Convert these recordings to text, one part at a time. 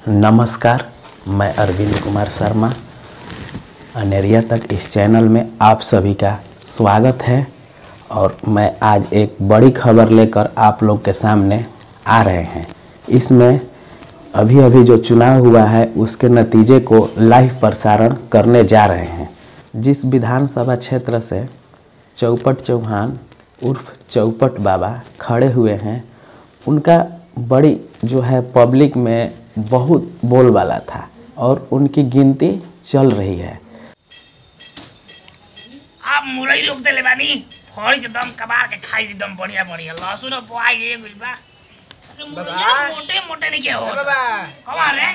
नमस्कार, मैं अरविंद कुमार शर्मा। अनेरिया तक इस चैनल में आप सभी का स्वागत है और मैं आज एक बड़ी खबर लेकर आप लोग के सामने आ रहे हैं। इसमें अभी जो चुनाव हुआ है उसके नतीजे को लाइव प्रसारण करने जा रहे हैं। जिस विधानसभा क्षेत्र से चौपट चौहान उर्फ चौपट बाबा खड़े हुए हैं, उनका बड़ी जो है पब्लिक में बहुत बोलबाला था और उनकी गिनती चल रही है। आप मुरई रोक देले बानी, फड़ी दम कबार के खाई दम बढ़िया बढ़िया लहसुन बोआ ये गुलबा। मोटे मोटे नहीं के हो बाबा कमाल है।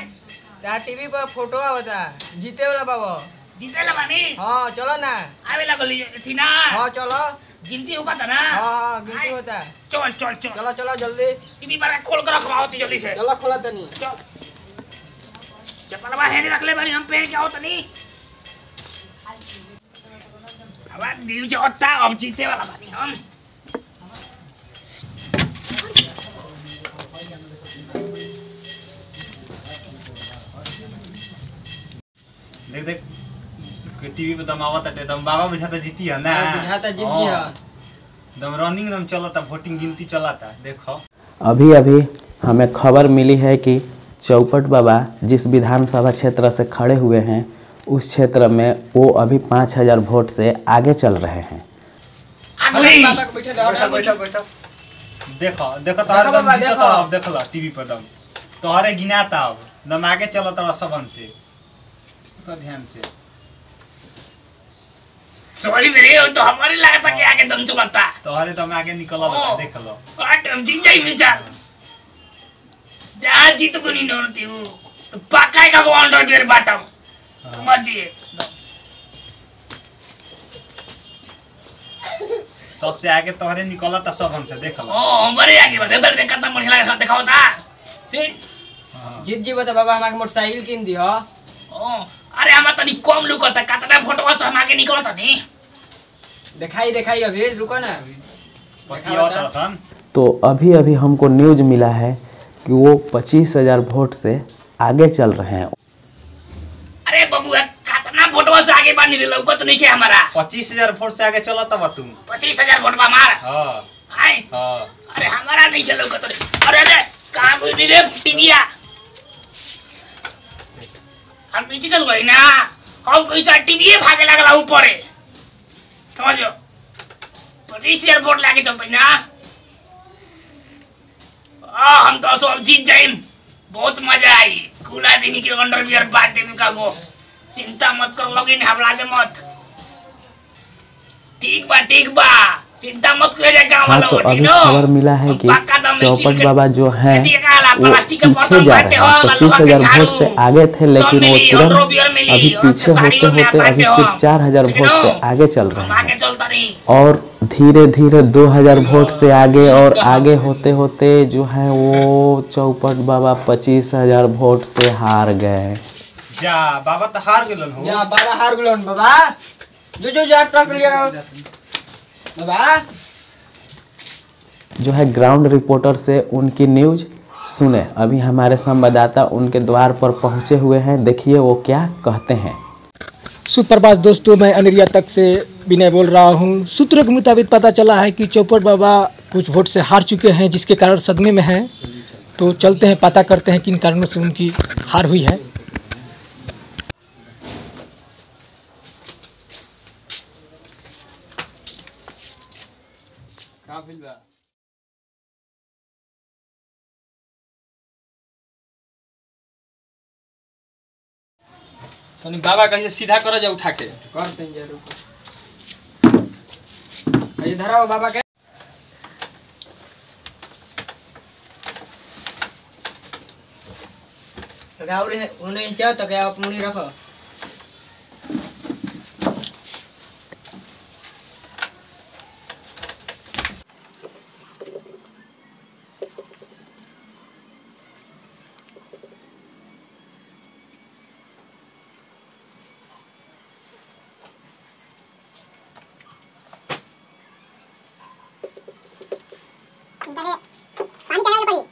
त्या टीवी पर फोटो आवता जीते वाला बाबा। जीतेला बानी? हां चलो ना। आवे लगली थी ना? हां चलो। गिनती होगा था ना? हां गिनती होता। चल चल चल चलो चलो जल्दी। टीवी पर खोल कर रखवाओ जल्दी से। चलो खोला तनी। चल चपलवा हेने रख ले बानी, हम पहन के आओ तनी। अब न्यूज होता अब जीते वाला बानी हम। देख देख टीवी पे दम आवत है, दम बाबा बुझाता जीती है ना, बुझाता जीती है। दम रनिंग दम चलता, वोटिंग गिनती चलता। देखो अभी हमें खबर मिली है कि चौपट बाबा जिस विधानसभा क्षेत्र से खड़े हुए हैं उस क्षेत्र में वो अभी 5000 वोट से आगे चल रहे हैं। बाबा को बैठे बैठा बैठा बैठा। देखो देखो तार दम जीता, अब देख लो टीवी पर दम तोहरे गिनाता, अब दम आगे चलता सबन से। तो ध्यान से सॉरी मेरे हो तो हमारी लागत के आगे दम चलता, तोहरे दम आगे निकलल। देख लो हम जीत जाई मिसाल जा जीत को नहीं नोरती हूँ तो पक्का का अंडर बियर बाटम मजी सबसे आगे तोहरे निकलता सबन से। देख लो हमारे आगे बता उधर देखा था बढ़िया लगा दिखाओ था जीत जी बता बाबा हमारे मोटरसाइकिल किन दी। हां अरे हम तनी कम लुक होता कतना फोटो से हम आगे निकलता नहीं। दिखाई अभी रुको ना। तो अभी हमको न्यूज मिला है कि वो 25000 वोट से आगे चल रहे हैं। अरे बबुआ कतना फोटो से आगे बानी रे लौकत नहीं के हमारा। 25000 वोट से आगे चलता बा तुम। 25000 वोट बा हमारा। हां हाय अरे हमारा नहीं के लौकत रे। अरे कहां कोई नहीं रे टीविया। हम पीछे चल गए ना, हम कोई चार टीवी भागे लगला ऊपर है समझो। 25000 वोट लाके चलते ना। हम तो सब जीत जाए, बहुत मजा आई। कूला दिन के अंडरवियर बांटे में का गो चिंता मत कर लोगे ना, हवला जे मत। ठीक बा चिंता मत करे गांव वालों। तो अभी खबर मिला है कि चौपट बाबा जो हैं वो पीछे जा रहे हैं। 25000 वोट से आगे थे लेकिन वो तुरंत अभी पीछे होते अभी सिर्फ 4000 वोट से आगे चल रहे हैं और धीरे 2000 वोट से आगे और आगे होते जो है वो चौपट बाबा 25000 वोट से हार गए। जा बाबा तो हार गेलन हो। जा बाबा हार गेलन बाबा। जो जा ट्रक लिया बाबा। जो है ग्राउंड रिपोर्टर से उनकी न्यूज सुने। अभी हमारे संवाददाता उनके द्वार पर पहुंचे हुए हैं, देखिए वो क्या कहते हैं। सुप्रभात दोस्तों, मैं अनेरिया तक से विनय बोल रहा हूं। सूत्रों के मुताबिक पता चला है कि चौपट बाबा कुछ वोट से हार चुके हैं जिसके कारण सदमे में हैं। तो चलते हैं पता करते हैं किन कारणों से उनकी हार हुई है। तनी बाबा कहीं सीधा करो जा उठा के कर देंगे। रुको ये धराओ बाबा के। लगाओ रे उन्हें चाह तो क्या आप मुड़ी रखो। पानी चढ़ाने पड़ी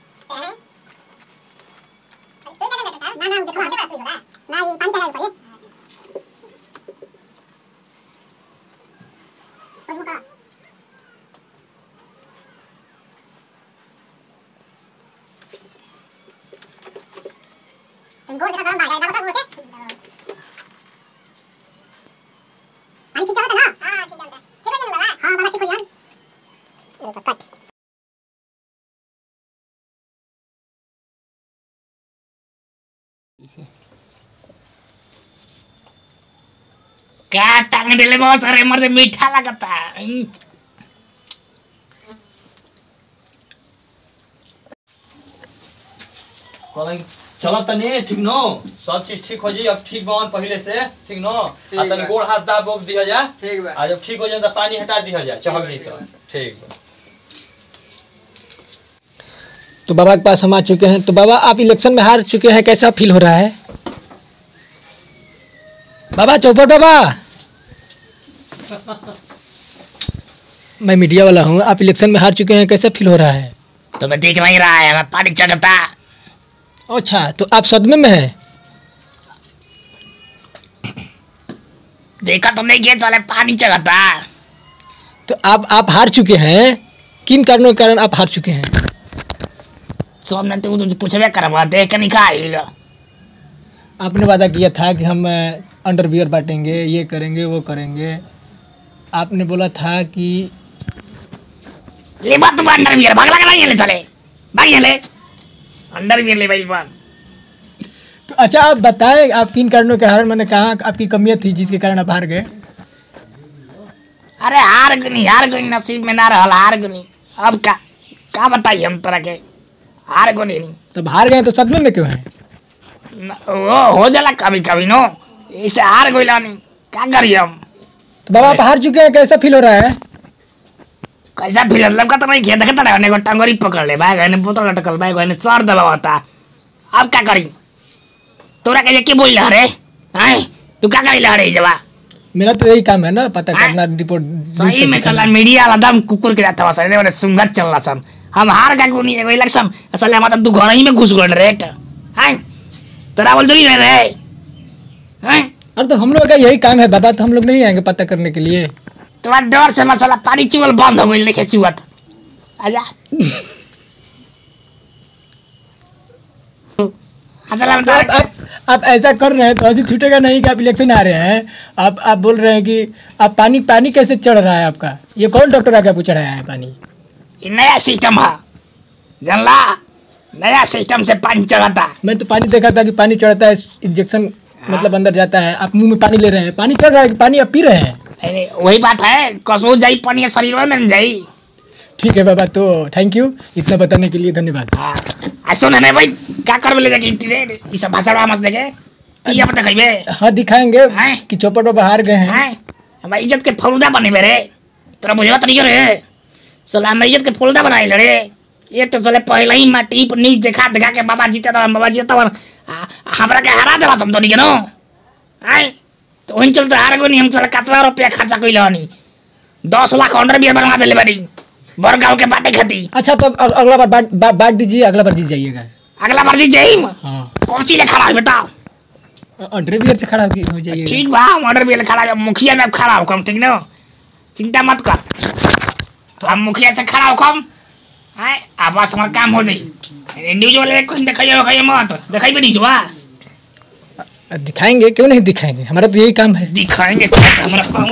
क्या टांग दिले बहुत सारे मर्द मीठा लगता है। चलो तनी ठीक नो, सब चीज ठीक हो जाई। अब ठीक बावन पहले से ठीक नो। आ तनी गोड़ हाथ दाब बोक दिया जा। ठीक बा। आ जब ठीक हो जाए तो पानी हटा दिया जा, चहक जाई तो ठीक बा। तो बाबा के पास हम आ चुके हैं। तो बाबा आप इलेक्शन में हार चुके हैं, कैसा फील हो रहा है? बाबा चौपट बाबा, मैं मीडिया वाला हूँ, आप इलेक्शन में हार चुके हैं, कैसा फील हो रहा है? तो मैं देख नहीं रहा है, मैं पानी चढ़ता। अच्छा, तो आप सदमे में हैं? देखा तुमने गेट वाले पानी चढ़ता। तो आप हार चुके हैं, किन कारणों के कारण आप हार चुके हैं? सब ने तू पूछबे करबा, देख के निकाल। आपने वादा किया था कि हम अंडरवियर बांटेंगे, ये करेंगे वो करेंगे। आपने बोला था कि ले बात अंडरवियर भाग लगा ये ले चले भाग ये ले अंडरवियर ले भाई बात। तो अच्छा आप बताएं, आप किन कारणों के कारण, मैंने कहा आपकी कमियां थी जिसके कारण आप हार गए? अरे हार गई नसीब में ना रहल, हार गई। अब क्या बताइए हम तरह के, हार गई नहीं। तब हार गए तो सदमे में क्यों हैं? वो हो जाला कभी कभी नो, इसे हार गई नहीं, क्या करिए हम। तो बाबा आप हार चुके हैं, कैसा फील हो रहा है? कैसा फील मतलब का तो नहीं खेत देखता है, को टंगोरी पकड़ ले भाई, गने बोतल लटकल भाई, गने सर दबावता। अब क्या करी, तोरा कहे के बोल रहा रे हैं, तू क्या करी ला रे जवा? मेरा तो यही काम है ना, पता करना, रिपोर्ट। सही में चला मीडिया वाला दम कुकुर के जाता वसा रे, सुंगत चलला सन। हम हार का को नहीं है इलेक्शन, असल हम तो घर ही में घुस गए रे हैं, तेरा बोल जरूरी रे हैं। अरे तो हम लोग का यही काम है बाबा, तो हम लोग नहीं आएंगे पता करने के लिए? तुम्हारा डर से मसाला पानी चुवल बंद हो गई, लेके चुवत आजा। आप ऐसा कर रहे हैं तो ऐसे छूटेगा नहीं कि आप इलेक्शन आ रहे हैं। आप बोल रहे हैं कि आप पानी कैसे चढ़ रहा है आपका? ये कौन डॉक्टर आके आपको चढ़ाया है पानी? ये नया सिस्टम है जानला, नया सिस्टम से पानी चढ़ाता। मैं तो पानी देखा था कि पानी चढ़ता है, इंजेक्शन मतलब अंदर जाता है, आप मुंह में पानी ले रहे हैं, पानी चढ़ रहा है कि पानी आप पी रहे हैं? अरे वही बात है, कसो जाई पानी शरीर में नहीं जाई। ठीक है बाबा, तो थैंक यू इतना बताने के लिए, धन्यवाद। हाँ सुन है भाई, क्या कर ले जाके ये सब भाषा मत देखे, ये बता कहिबे। हाँ दिखाएंगे कि चौपट बाबा हार गए हैं। हम इज्जत के फलूदा बने मेरे, तेरा बुझवा तो नहीं रे, सलाम इज्जत के फलूदा बनाए रे। ये तो चले पहले ही माटी पर न्यूज देखा के बाबा जीता हमरा के हरा देला समझो नहीं नो आय। तो वहीं चलते हार गो नहीं, हम चले कितना रुपया खर्चा कइल हनी, 10 लाख ऑर्डर भी बनवा देले बारी बर गांव के बाटे खाती। अच्छा तो अगला बार बांट दीजिए, अगला बार जीत जाइएगा। अगला बार जीत जाई। हाँ कौन सी ले खड़ा है बेटा? अंडरवियर से खड़ा हो जाइए। ठीक बा, अंडरवियर खड़ा हो, मुखिया में खड़ा हो कम, ठीक ना, चिंता मत कर। तो हम मुखिया से खड़ा हो कम है, अब बस हमारा काम हो जाई। न्यूज वाले कुछ दिखाइए मत, दिखाइए नहीं जो दिखाएंगे, क्यों नहीं दिखाएंगे, हमारा तो यही काम है। दिखाएंगे हमारा काम।